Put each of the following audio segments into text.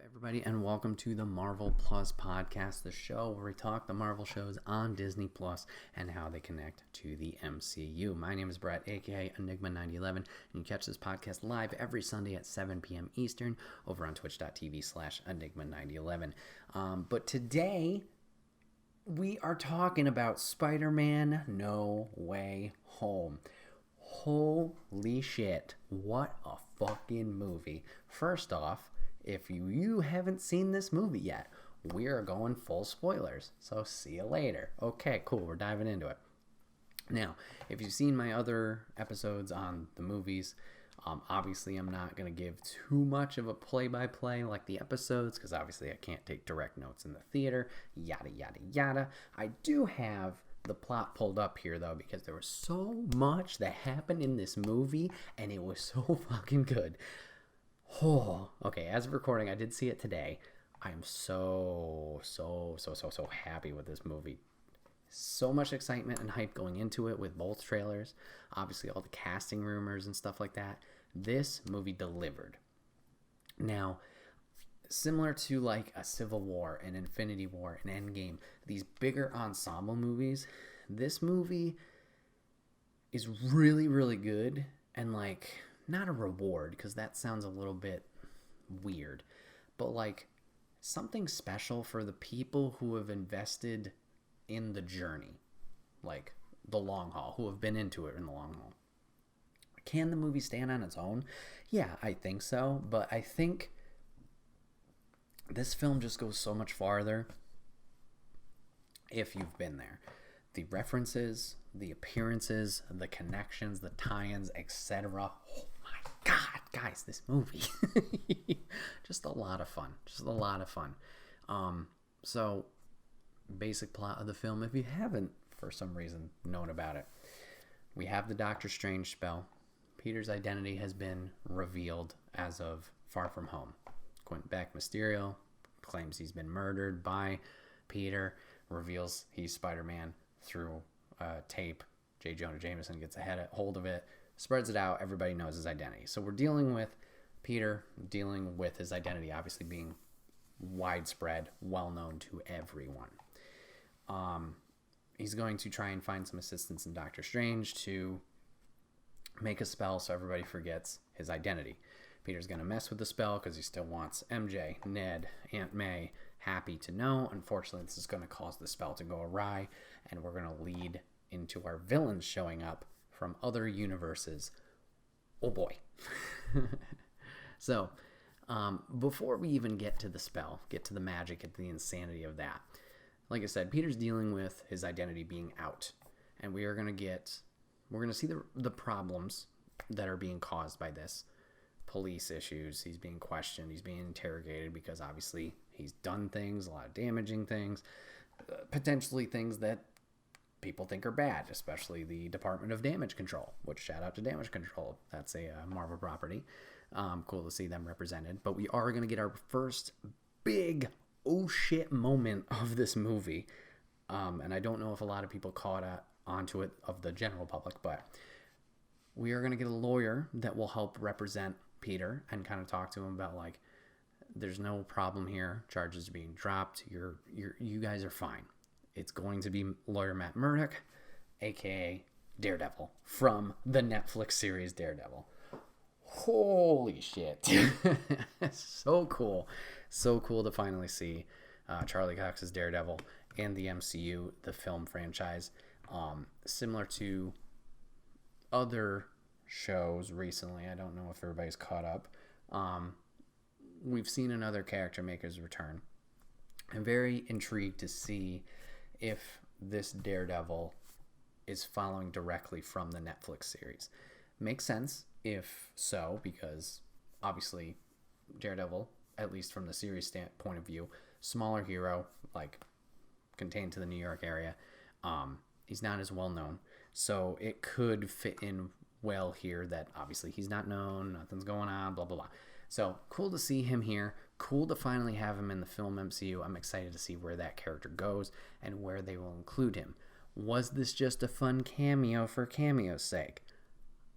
everybody, and welcome to the Marvel Plus podcast, the show where we talk the Marvel shows on Disney Plus and how they connect to the MCU. My name is Bret, aka Enigma911, and you catch this podcast live every Sunday at 7 p.m. Eastern over on twitch.tv/Enigma911. But today, we are talking about Spider-Man No Way Home. Holy shit, what a fucking movie. First off, if you haven't seen this movie yet, we are going full spoilers, so see you later. Okay, cool, we're diving into it. Now, if you've seen my other episodes on the movies, obviously I'm not going to give too much of a play-by-play like the episodes, because obviously I can't take direct notes in the theater, yada, yada, yada. I do have the plot pulled up here, though, because there was so much that happened in this movie, and it was so fucking good. Oh, okay, as of recording, I did see it today. I am so happy with this movie. So much excitement and hype going into it with both trailers. Obviously, all the casting rumors and stuff like that. This movie delivered. Now, similar to like a Civil War, an Infinity War, an Endgame, these bigger ensemble movies, this movie is really, really good and like not a reward, because that sounds a little bit weird, but like something special for the people who have invested in the journey, like the long haul, who have been into it in the long haul. Can the movie stand on its own? Yeah, I think so, but I think this film just goes so much farther if you've been there. The references, the appearances, the connections, the tie-ins, etc. Oh my God, guys, this movie. Just a lot of fun. So, basic plot of the film, if you haven't, for some reason, known about it. We have the Doctor Strange spell. Peter's identity has been revealed as of Far From Home. Quentin Beck Mysterio claims he's been murdered by Peter, reveals he's Spider-Man through tape. J. Jonah Jameson gets a hold of it, spreads it out, everybody knows his identity. So we're dealing with Peter dealing with his identity obviously being widespread, well-known to everyone. He's going to try and find some assistance in Doctor Strange to make a spell so everybody forgets his identity. Peter's going to mess with the spell because he still wants MJ, Ned, Aunt May, Happy to know. Unfortunately, this is going to cause the spell to go awry, and we're going to lead into our villains showing up from other universes. Oh boy. So, before we even get to the spell, get to the magic, get to the insanity of that, like I said, Peter's dealing with his identity being out, and we're going to see the problems that are being caused by this. Police issues, he's being questioned, he's being interrogated because obviously he's done things, a lot of damaging things, potentially things that people think are bad, especially the Department of Damage Control, which shout out to Damage Control. That's a Marvel property. Cool to see them represented. But we are going to get our first big oh shit moment of this movie. And I don't know if a lot of people caught onto it of the general public, but we are going to get a lawyer that will help represent Peter and kind of talk to him about like, there's no problem here. Charges are being dropped. You guys are fine. It's going to be lawyer Matt Murdock, aka Daredevil, from the Netflix series Daredevil. Holy shit. So cool. So cool to finally see Charlie Cox's Daredevil in the MCU, the film franchise. Similar to other shows recently, I don't know if everybody's caught up. We've seen another character make his return. I'm very intrigued to see if this Daredevil is following directly from the Netflix series. Makes sense if so, because obviously Daredevil, at least from the series point of view, smaller hero, like contained to the New York area. He's not as well known, so it could fit in well here that obviously he's not known, nothing's going on, blah blah blah. So cool to see him here. Cool to finally have him in the film MCU. I'm excited to see where that character goes and where they will include him. Was this just a fun cameo for cameo's sake?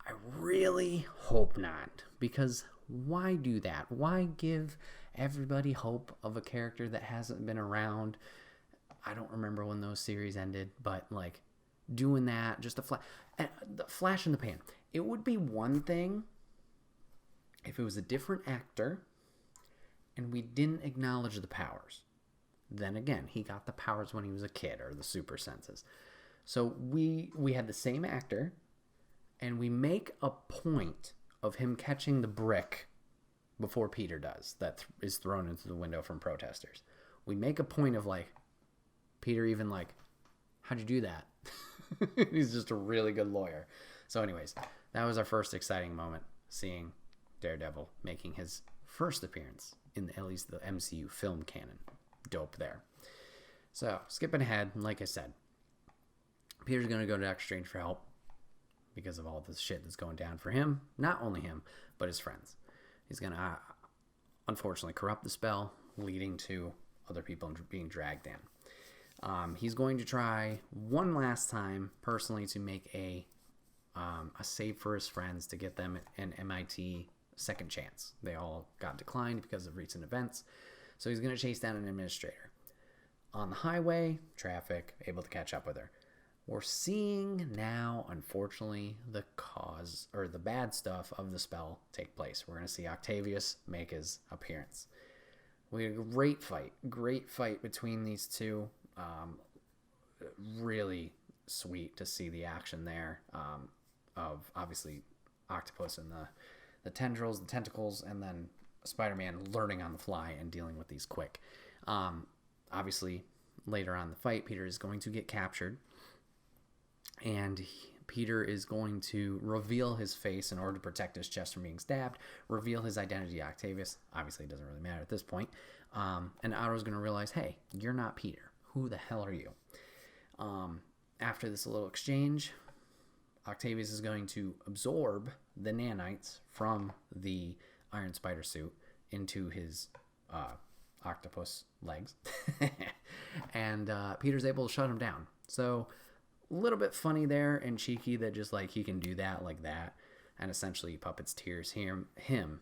I really hope not, because why do that? Why give everybody hope of a character that hasn't been around. I don't remember when those series ended, but like doing that, just the flash in the pan. It would be one thing if it was a different actor and we didn't acknowledge the powers. Then again, he got the powers when he was a kid, or the super senses. So we had the same actor, and we make a point of him catching the brick before Peter does, that is thrown into the window from protesters. We make a point of like, Peter even like, how'd you do that? He's just a really good lawyer. So anyways, that was our first exciting moment, seeing Daredevil making his first appearance in at least the MCU film canon. Dope there. So skipping ahead, like I said, Peter's going to go to Doctor Strange for help because of all this shit that's going down for him. Not only him, but his friends. He's going to unfortunately corrupt the spell, leading to other people being dragged in. He's going to try one last time personally to make a save for his friends, to get them an MIT second chance. They all got declined because of recent events. So he's going to chase down an administrator. On the highway, traffic, able to catch up with her. We're seeing now, unfortunately, the cause, or the bad stuff of the spell take place. We're going to see Octavius make his appearance. We had a great fight between these two. Really sweet to see the action there, of obviously Octopus and the tendrils, the tentacles, and then Spider-Man learning on the fly and dealing with these quick. Obviously, later on in the fight, Peter is going to get captured, and Peter is going to reveal his face in order to protect his chest from being stabbed, reveal his identity to Octavius. Obviously, it doesn't really matter at this point. And Otto's going to realize, hey, you're not Peter. Who the hell are you? After this little exchange, Octavius is going to absorb the nanites from the Iron Spider suit into his octopus legs. And Peter's able to shut him down. So a little bit funny there and cheeky that just like he can do that like that, and essentially puppeteers him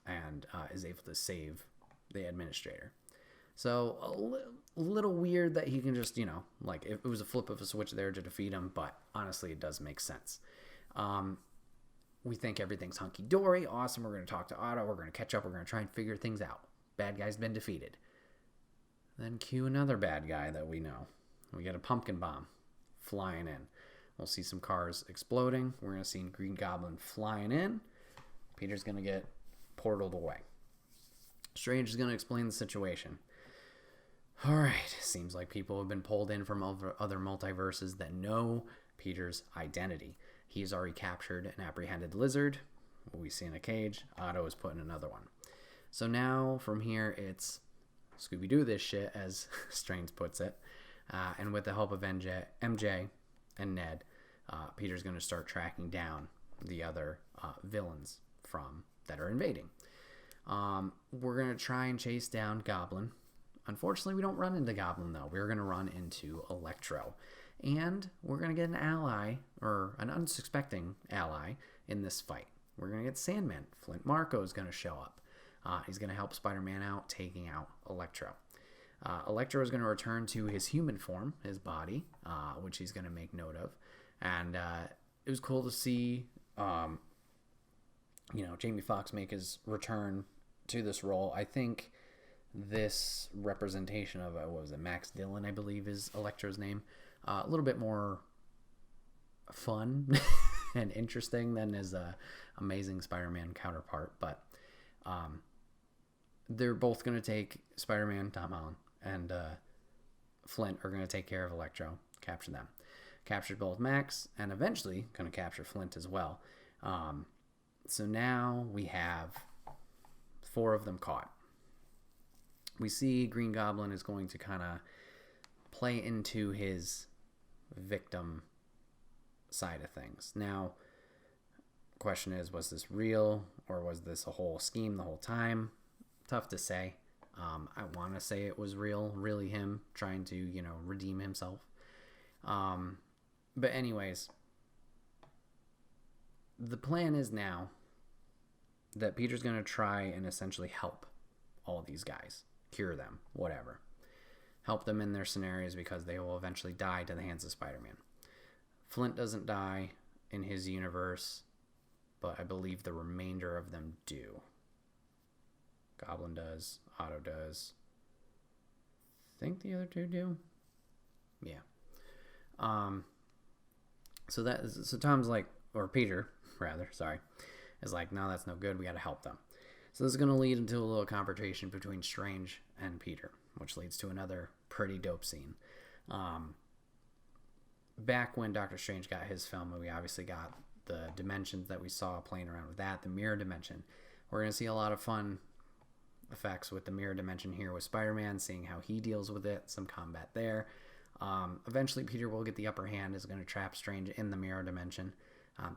and is able to save the administrator. So a little weird that he can just, like if it was a flip of a switch there to defeat him, but honestly it does make sense. We think everything's hunky-dory. Awesome. We're going to talk to Otto. We're going to catch up. We're going to try and figure things out. Bad guy's been defeated. Then cue another bad guy that we know. We get a pumpkin bomb flying in. We'll see some cars exploding. We're going to see Green Goblin flying in. Peter's going to get portaled away. Strange is going to explain the situation. All right. Seems like people have been pulled in from other multiverses that know Peter's identity. He's already captured an apprehended lizard, who we see in a cage. Otto is put in another one. So now, from here, it's Scooby-Doo this shit, as Strange puts it. And with the help of MJ and Ned, Peter's going to start tracking down the other villains that are invading. We're going to try and chase down Goblin. Unfortunately, we don't run into Goblin, though. We're going to run into Electro. And we're going to get an ally, or an unsuspecting ally, in this fight. We're going to get Sandman. Flint Marko is going to show up. He's going to help Spider-Man out, taking out Electro. Electro is going to return to his human form, his body, which he's going to make note of. And it was cool to see, Jamie Foxx make his return to this role. I think this representation of, Max Dillon, I believe is Electro's name, a little bit more fun and interesting than his amazing Spider-Man counterpart. But they're both going to take Spider-Man, Tom Holland, and Flint are going to take care of Electro, capture them. Captured both Max, and eventually going to capture Flint as well. So now we have 4 of them caught. We see Green Goblin is going to kind of play into his victim side of things. Now, question is, was this real, or was this a whole scheme the whole time? Tough to say. I want to say it was real, really him trying to, redeem himself. But anyways, the plan is now that Peter's going to try and essentially help all these guys, cure them, whatever. Help them in their scenarios because they will eventually die to the hands of Spider-Man. Flint doesn't die in his universe, but I believe the remainder of them do. Goblin does. Otto does. I think the other two do. Yeah. So Tom's like, or Peter, rather, sorry, is like, no, that's no good. We got to help them. So this is going to lead into a little confrontation between Strange and Peter, which leads to another pretty dope scene. Back when Doctor Strange got his film, we obviously got the dimensions that we saw playing around with that, the mirror dimension. We're going to see a lot of fun effects with the mirror dimension here with Spider-Man, seeing how he deals with it, some combat there. Eventually Peter will get the upper hand, is going to trap Strange in the mirror dimension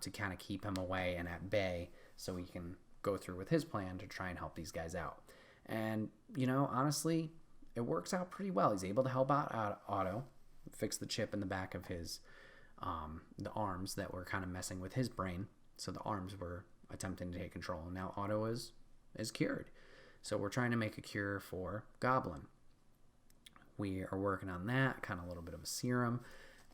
to kind of keep him away and at bay so he can go through with his plan to try and help these guys out. And, you know, honestly, it works out pretty well. He's able to help out Otto, fix the chip in the back of his, the arms that were kind of messing with his brain. So the arms were attempting to take control. And now Otto is cured. So we're trying to make a cure for Goblin. We are working on that, kind of a little bit of a serum.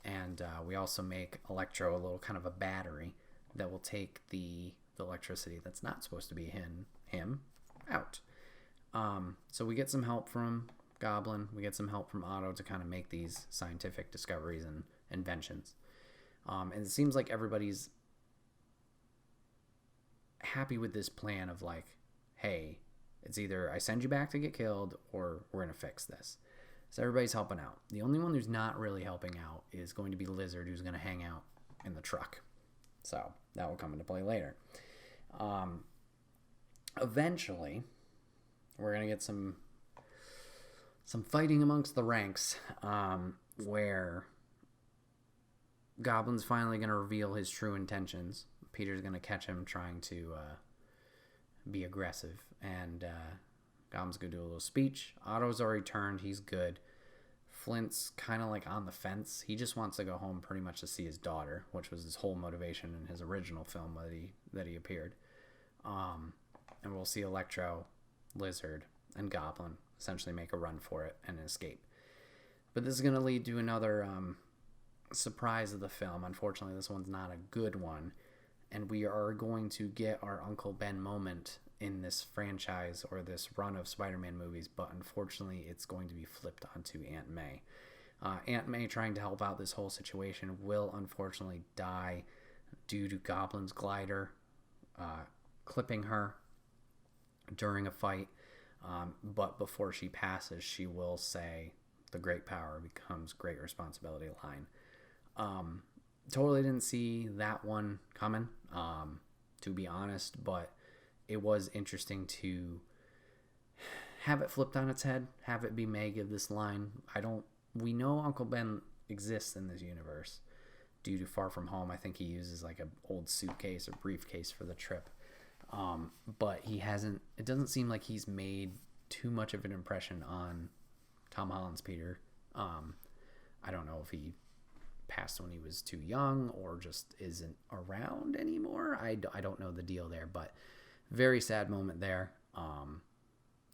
And we also make Electro a little kind of a battery that will take the electricity that's not supposed to be him out. So we get some help from Goblin. We get some help from Otto to kind of make these scientific discoveries and inventions. And it seems like everybody's happy with this plan of like, hey, it's either I send you back to get killed or we're going to fix this. So everybody's helping out. The only one who's not really helping out is going to be Lizard, who's going to hang out in the truck. So that will come into play later. Eventually, we're going to get some fighting amongst the ranks where Goblin's finally going to reveal his true intentions. Peter's going to catch him trying to be aggressive, and Goblin's going to do a little speech. Otto's already turned. He's good. Flint's kind of like on the fence. He just wants to go home pretty much to see his daughter, which was his whole motivation in his original film that he appeared. And we'll see Electro, Lizard, and Goblin essentially make a run for it and escape. But this is going to lead to another surprise of the film. Unfortunately, this one's not a good one. And we are going to get our Uncle Ben moment in this franchise or this run of Spider-Man movies, but unfortunately it's going to be flipped onto Aunt May. Aunt May, trying to help out this whole situation, will unfortunately die due to Goblin's glider clipping her during a fight. But before she passes, she will say, "The great power becomes great responsibility" line. Totally didn't see that one coming, to be honest, but it was interesting to have it flipped on its head, have it be May give this line. We know Uncle Ben exists in this universe due to Far From Home. I think he uses like an old suitcase or briefcase for the trip. But it doesn't seem like he's made too much of an impression on Tom Holland's Peter. I don't know if he passed when he was too young or just isn't around anymore. I don't know the deal there, but very sad moment there,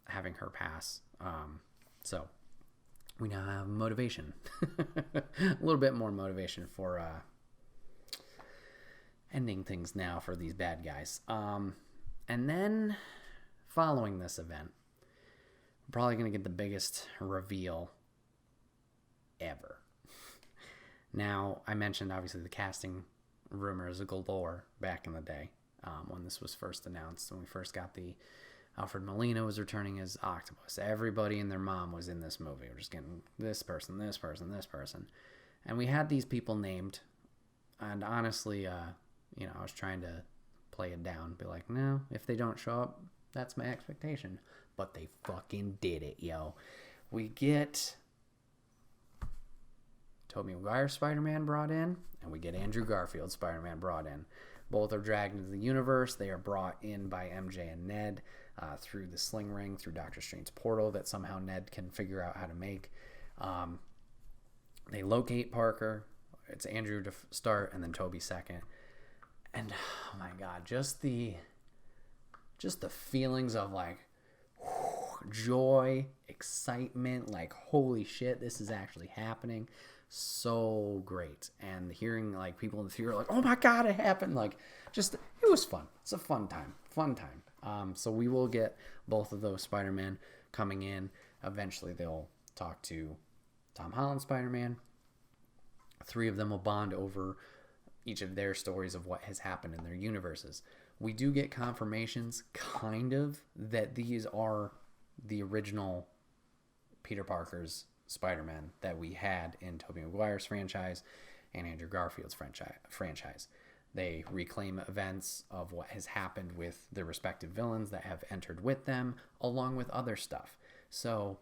having her pass. So we now have motivation, a little bit more motivation for ending things now for these bad guys. And then following this event, we're probably going to get the biggest reveal ever. Now, I mentioned obviously the casting rumors galore back in the day when this was first announced. When we first got Alfred Molina was returning as Octopus. Everybody and their mom was in this movie. We're just getting this person, this person, this person. And we had these people named. And honestly, I was trying to play it down. Be like, no, if they don't show up, that's my expectation. But they fucking did it, yo. We get Tobey Maguire Spider-Man brought in, and we get Andrew Garfield Spider-Man brought in. Both are dragged into the universe. They are brought in by MJ and Ned through the sling ring, through Doctor Strange's portal that somehow Ned can figure out how to make. They locate Parker. It's Andrew to start, and then Tobey second. And oh my God, just the feelings of like, joy, excitement, like, holy shit, this is actually happening. So great. And hearing, like, people in the theater like, oh my god, it happened. Like, just, it was fun. It's a fun time. So we will get both of those Spider-Man coming in. Eventually they'll talk to Tom Holland Spider-Man. 3 of them will bond over each of their stories of what has happened in their universes. We do get confirmations, kind of, that these are the original Peter Parker's Spider-Man that we had in Tobey Maguire's franchise and Andrew Garfield's franchise. They reclaim events of what has happened with their respective villains that have entered with them, along with other stuff. So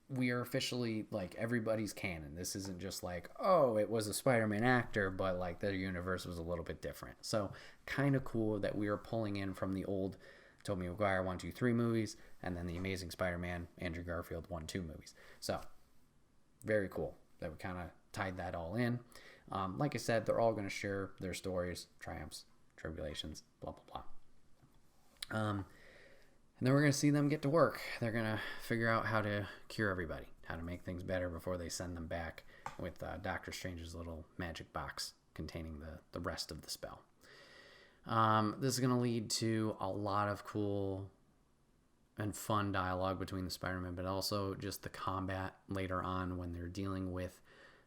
we are officially, like, everybody's canon. This isn't just like, oh, it was a Spider-Man actor, but, like, their universe was a little bit different. So kind of cool that we are pulling in from the old Tobey Maguire 1, 2, 3 movies, and then the Amazing Spider-Man, Andrew Garfield 1, 2 movies. So very cool that we kind of tied that all in. Like I said, they're all going to share their stories, triumphs, tribulations, blah, blah, blah. And then we're going to see them get to work. They're going to figure out how to cure everybody, how to make things better before they send them back with Doctor Strange's little magic box containing the rest of the spell. This is going to lead to a lot of cool and fun dialogue between the Spider-Man, but also just the combat later on when they're dealing with,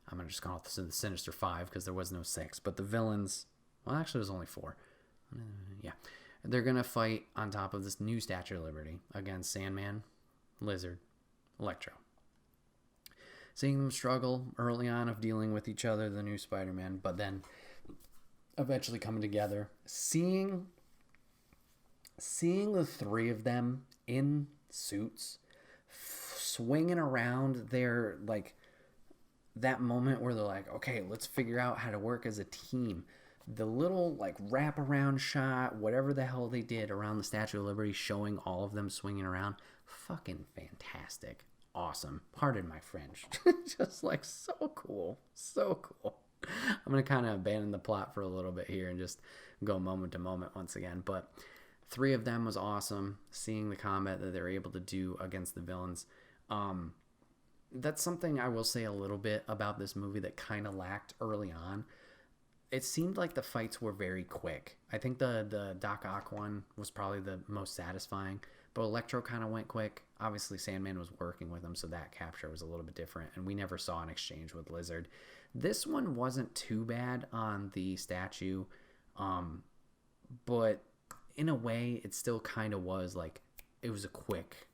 I'm going to just call it the Sinister Five because there was no 6, but the villains, well, actually it was only 4. Yeah. They're going to fight on top of this new Statue of Liberty against Sandman, Lizard, Electro. Seeing them struggle early on of dealing with each other, the new Spider-Man, but then eventually coming together. Seeing the 3 of them in suits swinging around their, like, that moment where they're like, okay, let's figure out how to work as a team. The little, like, wraparound shot, whatever the hell they did around the Statue of Liberty, showing all of them swinging around, fucking fantastic. Awesome. Pardon my French. Just, like, so cool. So cool. I'm going to kind of abandon the plot for a little bit here and just go moment to moment once again. But 3 of them was awesome. Seeing the combat that they're able to do against the villains. That's something I will say a little bit about this movie that kind of lacked early on. It seemed like the fights were very quick. I think the Doc Ock one was probably the most satisfying, but Electro kind of went quick. Obviously, Sandman was working with him, so that capture was a little bit different, and we never saw an exchange with Lizard. This one wasn't too bad on the statue, but in a way, it still kind of was like, it was a quick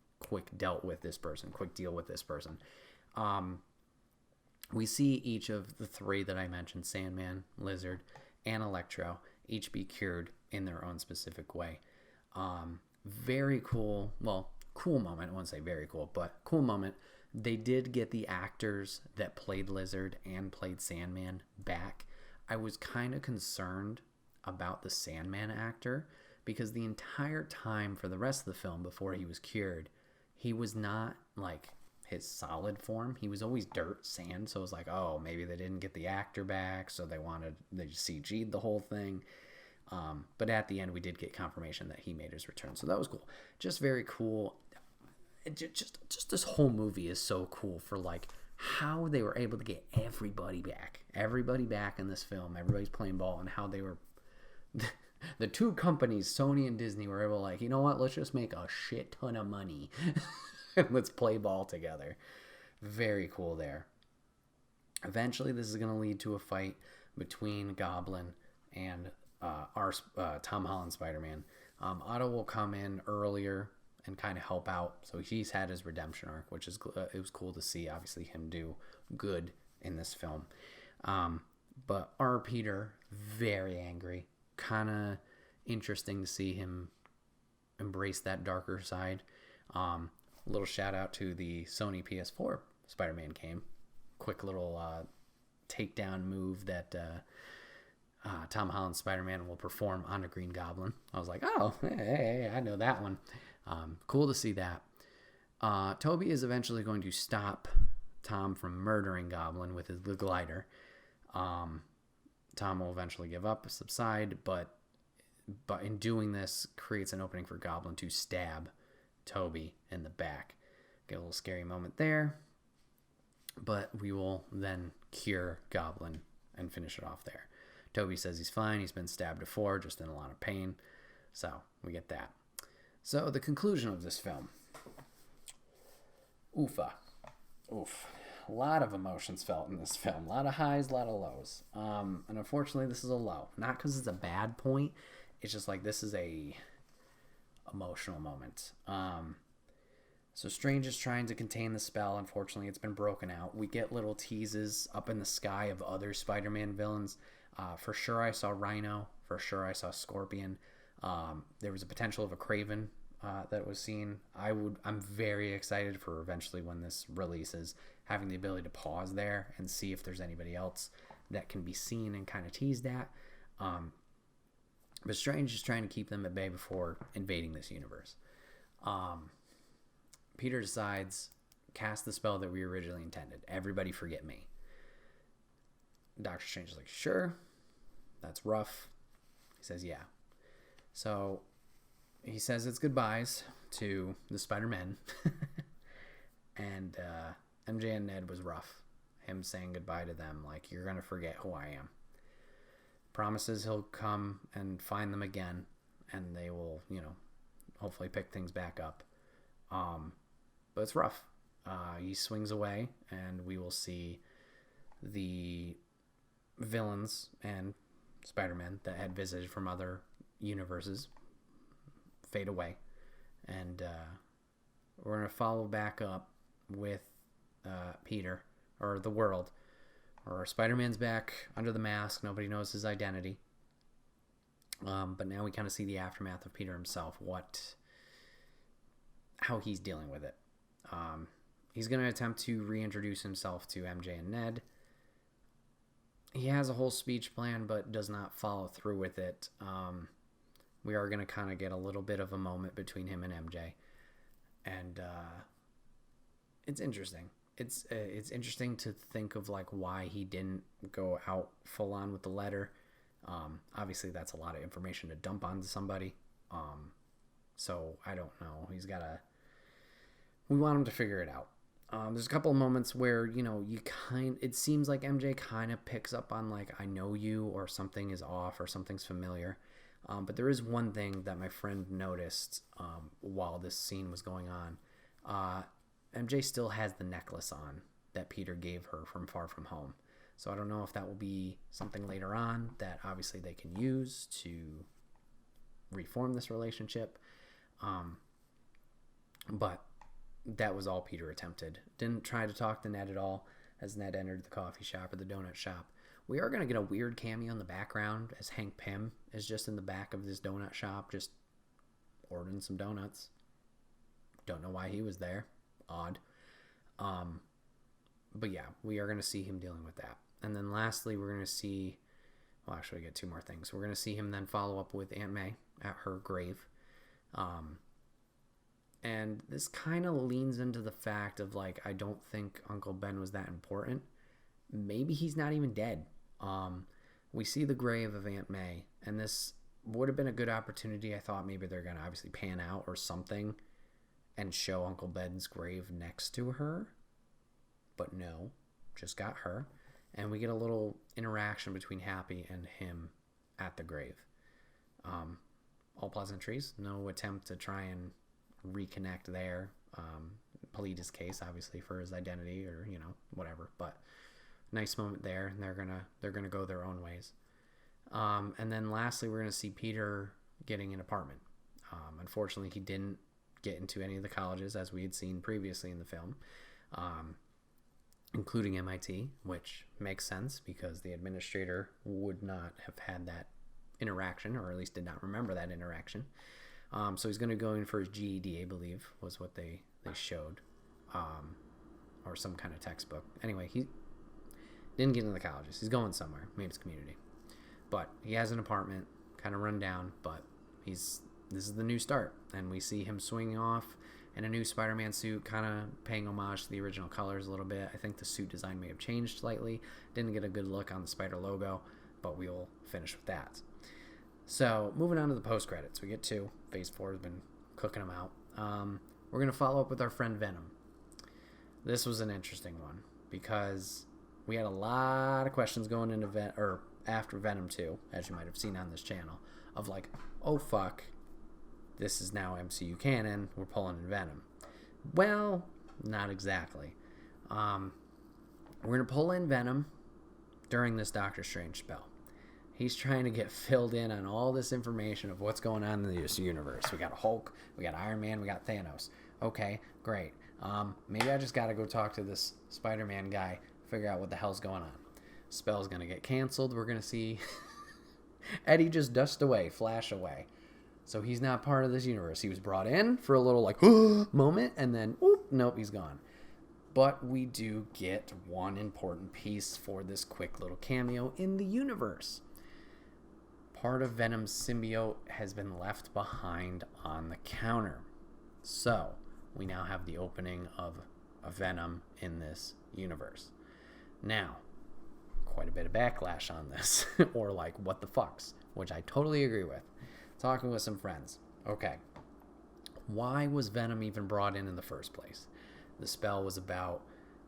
deal with this person. We see each of the 3 that I mentioned, Sandman, Lizard, and Electro, each be cured in their own specific way. Very cool. Well, cool moment. I wouldn't say very cool, but cool moment. They did get the actors that played Lizard and played Sandman back. I was kind of concerned about the Sandman actor because the entire time for the rest of the film before he was cured, he was not, like, his solid form. He was always dirt, sand, so it was like, oh, maybe they didn't get the actor back, so they just CG'd the whole thing. But at the end, we did get confirmation that he made his return, so that was cool. Just very cool. Just this whole movie is so cool for, like, how they were able to get everybody back in this film. Everybody's playing ball, and how they were the 2 companies, Sony and Disney, were able to, like, you know what, let's just make a shit ton of money and let's play ball together. Very cool there. Eventually, this is going to lead to a fight between Goblin and our Tom Holland Spider-Man. Otto will come in earlier and kind of help out. So he's had his redemption arc, which is it was cool to see, obviously, him do good in this film. But our Peter, very angry. Kind of interesting to see him embrace that darker side. A little shout out to the Sony PS4 Spider-Man game. Quick little takedown move that Tom Holland's Spider-Man will perform on a Green Goblin. I was like, oh, hey, I know that one. Cool to see that. Toby is eventually going to stop Tom from murdering Goblin with the glider. Tom will eventually give up, subside, but in doing this creates an opening for Goblin to stab Toby in the back. Get a little scary moment there, but we will then cure Goblin and finish it off there. Toby says he's fine. He's been stabbed before, just in a lot of pain. So we get that. So the conclusion of this film. Oofa. Oof. A lot of emotions felt in this film. A lot of highs, a lot of lows. And unfortunately, this is a low. Not because it's a bad point. It's just like this is a emotional moment. So Strange is trying to contain the spell. Unfortunately, it's been broken out. We get little teases up in the sky of other Spider-Man villains. For sure, I saw Rhino. For sure, I saw Scorpion. There was a potential of a Kraven that was seen. I'm very excited for eventually when this releases, having the ability to pause there and see if there's anybody else that can be seen and kind of teased at. But Strange is trying to keep them at bay before invading this universe. Peter decides, cast the spell that we originally intended. Everybody forget me. Doctor Strange is like, sure, that's rough. He says, yeah. So he says it's goodbyes to the Spider-Men. And MJ and Ned was rough. Him saying goodbye to them, like, you're going to forget who I am. Promises he'll come and find them again, and they will, hopefully pick things back up. But it's rough. He swings away, and we will see the villains and Spider-Man that had visited from other universes fade away. And we're going to follow back up with Peter, or the world, or Spider-Man's back under the mask. Nobody knows his identity. But now we kind of see the aftermath of Peter himself, how he's dealing with it. He's going to attempt to reintroduce himself to MJ and Ned. He has a whole speech plan, but does not follow through with it. We are going to kind of get a little bit of a moment between him and MJ. And it's interesting. It's interesting to think of like why he didn't go out full on with the letter. Obviously, that's a lot of information to dump onto somebody. So I don't know. We want him to figure it out. There's a couple of moments where, it seems like MJ kind of picks up on like, I know you, or something is off, or something's familiar. But there is one thing that my friend noticed while this scene was going on. MJ still has the necklace on that Peter gave her from Far From Home. So I don't know if that will be something later on that obviously they can use to reform this relationship. But that was all Peter attempted. Didn't try to talk to Ned at all as Ned entered the coffee shop or the donut shop. We are going to get a weird cameo in the background as Hank Pym is just in the back of this donut shop, just ordering some donuts. Don't know why he was there. Odd. But yeah, we are going to see him dealing with that. And then lastly, we're going to see, well, actually, we get two more things. We're going to see him then follow up with Aunt May at her grave. And this kind of leans into the fact of like, I don't think Uncle Ben was that important. Maybe he's not even dead. We see the grave of Aunt May, and this would have been a good opportunity. I thought maybe they're going to obviously pan out or something and show Uncle Ben's grave next to her. But no, just got her. And we get a little interaction between Happy and him at the grave. All pleasantries. No attempt to try and reconnect there. Plead his case, obviously, for his identity or, whatever. But nice moment there, and they're gonna go their own ways. And then lastly, we're gonna see Peter getting an apartment. Unfortunately, he didn't get into any of the colleges as we had seen previously in the film, including MIT, which makes sense because the administrator would not have had that interaction, or at least did not remember that interaction. So he's going to go in for his GED, I believe, was what they showed, or some kind of textbook. Anyway, he didn't get into the colleges. He's going somewhere. Maybe it's community. But he has an apartment, kind of run down, but this is the new start. And we see him swinging off in a new Spider-Man suit, kind of paying homage to the original colors a little bit. I think the suit design may have changed slightly. Didn't get a good look on the Spider logo, but we will finish with that. So, moving on to the post-credits. We get two. Phase 4 has been cooking them out. we're going to follow up with our friend Venom. This was an interesting one because we had a lot of questions going into after Venom 2, as you might have seen on this channel, of like, oh fuck, this is now MCU canon, we're pulling in Venom. Well, not exactly. We're going to pull in Venom during this Doctor Strange spell. He's trying to get filled in on all this information of what's going on in this universe. We got Hulk, we got Iron Man, we got Thanos. Okay, great. Maybe I just got to go talk to this Spider-Man guy, figure out what the hell's going on. Spell's going to get canceled. We're going to see Eddie just dust away, flash away. So he's not part of this universe. He was brought in for a little like moment, and then nope, he's gone. But we do get one important piece for this quick little cameo in the universe. Part of Venom's symbiote has been left behind on the counter. So we now have the opening of a Venom in this universe. Now, quite a bit of backlash on this, or like, what the fucks, which I totally agree with. Talking with some friends. Okay, why was Venom even brought in the first place? The spell was about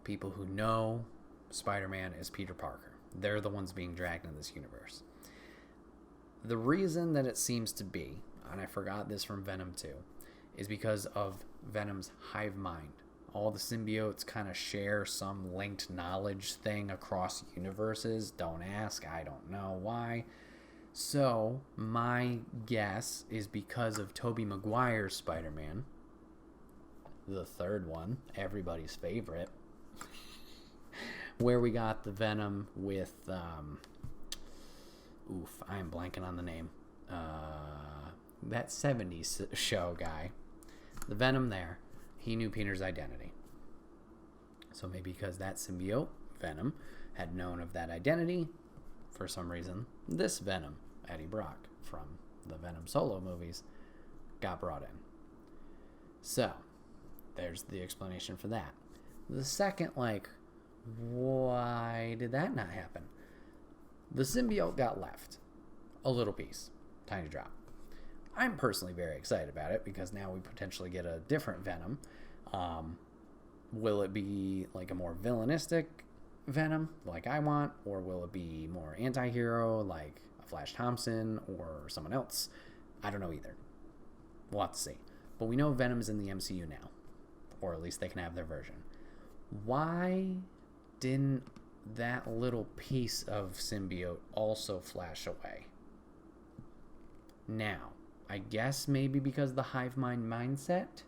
people who know Spider-Man is Peter Parker. They're the ones being dragged in this universe. The reason that it seems to be, and I forgot this from Venom 2, is because of Venom's hive mind. All the symbiotes kind of share some linked knowledge thing across universes. Don't ask, I don't know why. So, my guess is because of Tobey Maguire's Spider-Man, the third one, everybody's favorite, where we got the Venom with, I am blanking on the name, that 70s show guy, the Venom there, he knew Peter's identity. So maybe because that symbiote, Venom, had known of that identity, for some reason, this Venom, Eddie Brock, from the Venom solo movies, got brought in. So, there's the explanation for that. The second, why did that not happen? The symbiote got left. A little piece. Tiny drop. I'm personally very excited about it because now we potentially get a different Venom. Will it be like a more villainistic Venom like I want, or will it be more anti-hero like a Flash Thompson or someone else? I don't know either. We'll have to see. But we know Venom's in the MCU now, or at least they can have their version. Why didn't that little piece of symbiote also flash away? Now, I guess maybe because of the hive mind mindset,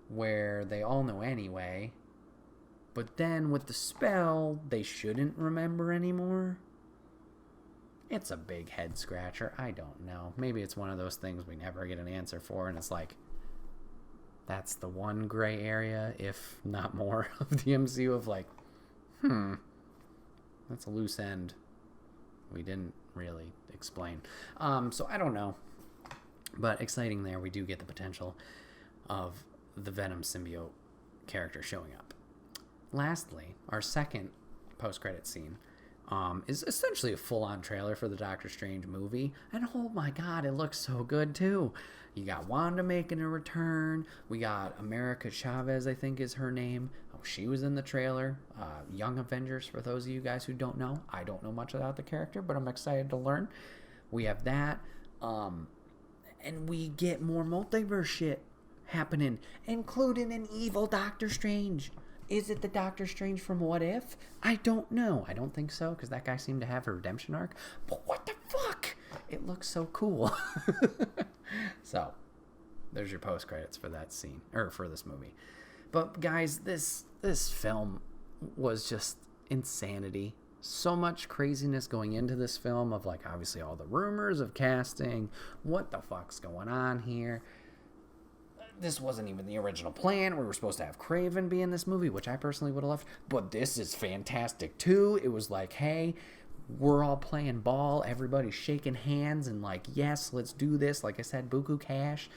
where they all know anyway, but then with the spell, they shouldn't remember anymore? It's a big head scratcher. I don't know. Maybe it's one of those things we never get an answer for, and it's like, that's the one gray area, if not more, of the MCU of like, that's a loose end we didn't really explain. So I don't know. But exciting there, we do get the potential of the Venom symbiote character showing up. Lastly, our second post-credit scene is essentially a full-on trailer for the Doctor Strange movie. And oh my god, it looks so good too. You got Wanda making a return. We got America Chavez, I think is her name. Oh, she was in the trailer. Young Avengers, for those of you guys who don't know. I don't know much about the character, but I'm excited to learn. We have that. And we get more multiverse shit happening, including an evil Doctor Strange. Is it the Doctor Strange from What If? I don't know. I don't think so, because that guy seemed to have a redemption arc. But what the fuck? It looks so cool. So, there's your post-credits for that scene, or for this movie. But guys, this film was just insanity. So much craziness going into this film of like obviously all the rumors of casting. What the fuck's going on here? This wasn't even the original plan. We were supposed to have Kraven be in this movie, which I personally would have loved. But this is fantastic too. It was like, hey, we're all playing ball. Everybody's shaking hands and like, yes, let's do this. Like I said, buku cash.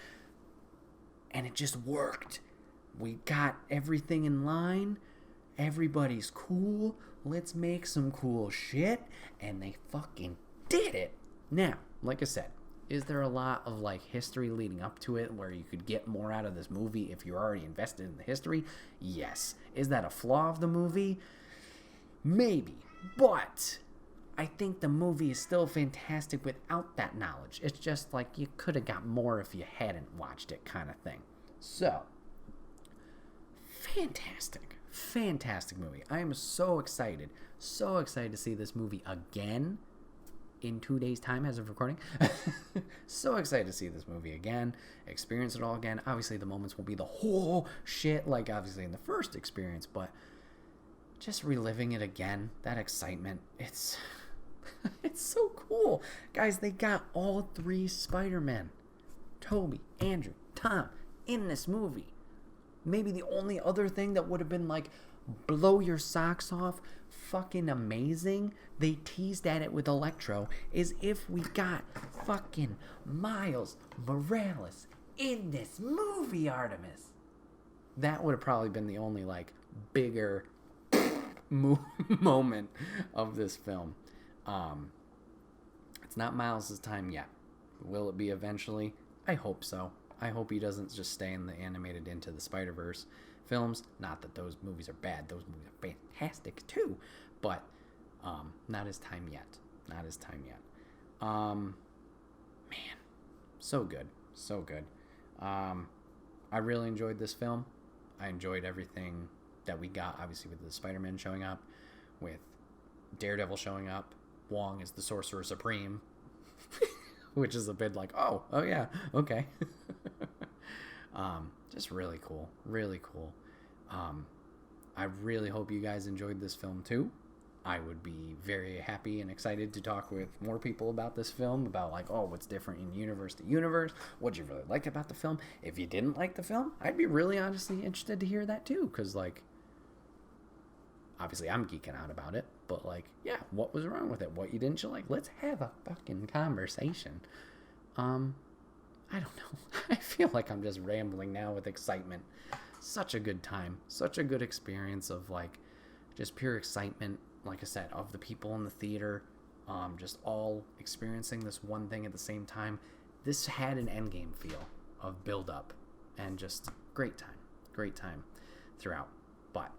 And it just worked. We got everything in line. Everybody's cool. Let's make some cool shit. And they fucking did it. Now, like I said, Is there a lot of like history leading up to it where you could get more out of this movie if you're already invested in the history? Yes. Is that a flaw of the movie? Maybe. But I think the movie is still fantastic without that knowledge. It's just like you could have got more if you hadn't watched it, kind of thing. So, fantastic movie. I am so excited to see this movie again in 2 days' time as of recording. So excited to see this movie again, experience it all again. Obviously, the moments won't be the whole shit like obviously in the first experience, but just reliving it again, that excitement, it's so cool. Guys, they got all 3 Spider-Men, Tobey, Andrew, Tom, in this movie. Maybe the only other thing that would have been like blow your socks off, fucking amazing, they teased at it with Electro, is if we got fucking Miles Morales in this movie, Artemis. That would have probably been the only like bigger moment of this film. It's not Miles' time yet. Will it be eventually? I hope so. I hope he doesn't just stay in the animated Into the Spider-Verse films. Not that those movies are bad. Those movies are fantastic too. But not his time yet. Man, so good. I really enjoyed this film. I enjoyed everything that we got, obviously, with the Spider-Man showing up, with Daredevil showing up, Wong is the Sorcerer Supreme, which is a bit like, oh yeah, okay. Just really cool. I really hope you guys enjoyed this film too. I would be very happy and excited to talk with more people about this film, about like, oh, what's different in universe to universe, what you really like about the film. If you didn't like the film, I'd be really honestly interested to hear that too, because like, obviously I'm geeking out about it, but like, yeah, what was wrong with it? What you didn't like? Let's have a fucking conversation. I don't know. I feel like I'm just rambling now with excitement. Such a good time. Such a good experience of like just pure excitement, like I said, of the people in the theater, just all experiencing this one thing at the same time. This had an endgame feel of build up and just great time throughout. But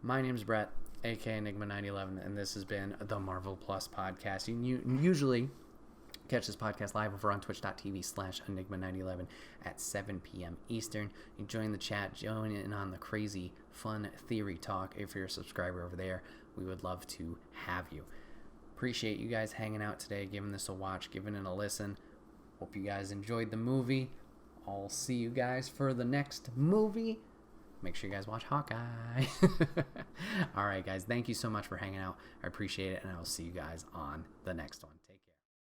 my name's Bret, aka Enigma 911, and this has been the Marvel Plus podcast. You usually catch this podcast live over on twitch.tv/Enigma911 at 7 p.m. Eastern. You join the chat, join in on the crazy, fun theory talk. If you're a subscriber over there, we would love to have you. Appreciate you guys hanging out today, giving this a watch, giving it a listen. Hope you guys enjoyed the movie. I'll see you guys for the next movie. Make sure you guys watch Hawkeye. All right, guys. Thank you so much for hanging out. I appreciate it, and I will see you guys on the next one. Take care.